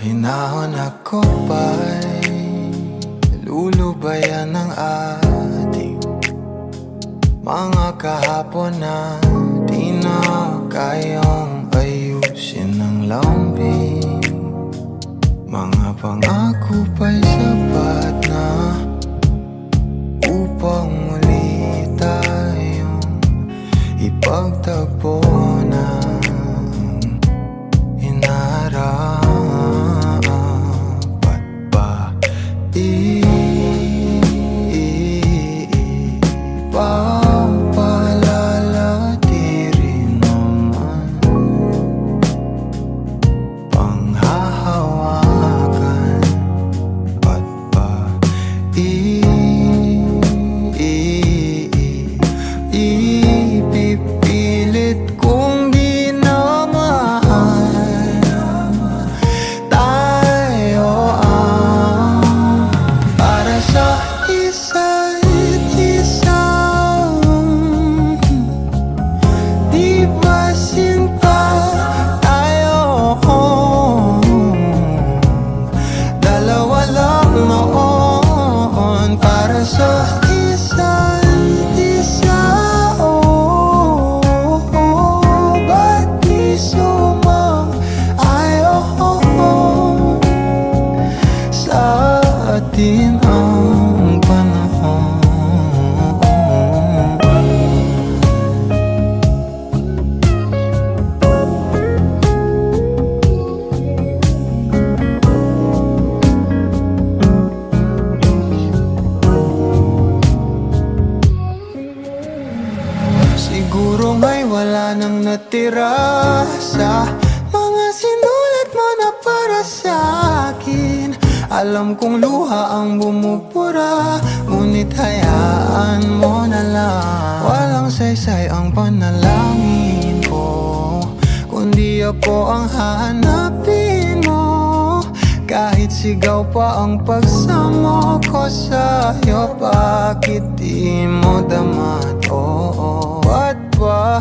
Mahinahon ako ba'y lulubayan ng ating mga kahapon na di na kayang ayusin ng lambing. Mga pangako pa'y sapat na upang muli tayong ipagtagpo na inarapat pa. Ipapalala di rin naman panghahawakan pat pa. Ipipilit kong di na mahal tayo ang para sa isa't isa. Di ba sinta tayo? Dalawa lang noon para sa isa't isa. Ba't di sumang-ayon sa atin ang panahon? Siguro may wala nang natira sa mga sinulat mo na para sa akin. Alam kong luha ang bumubura, ngunit hayaan mo na lang. Walang saysay ang panalangin ko, kundi ako ang hahanapin mo. Kahit sigaw pa ang pagsamo ko sa'yo, bakit di mo dama to? Ba't ba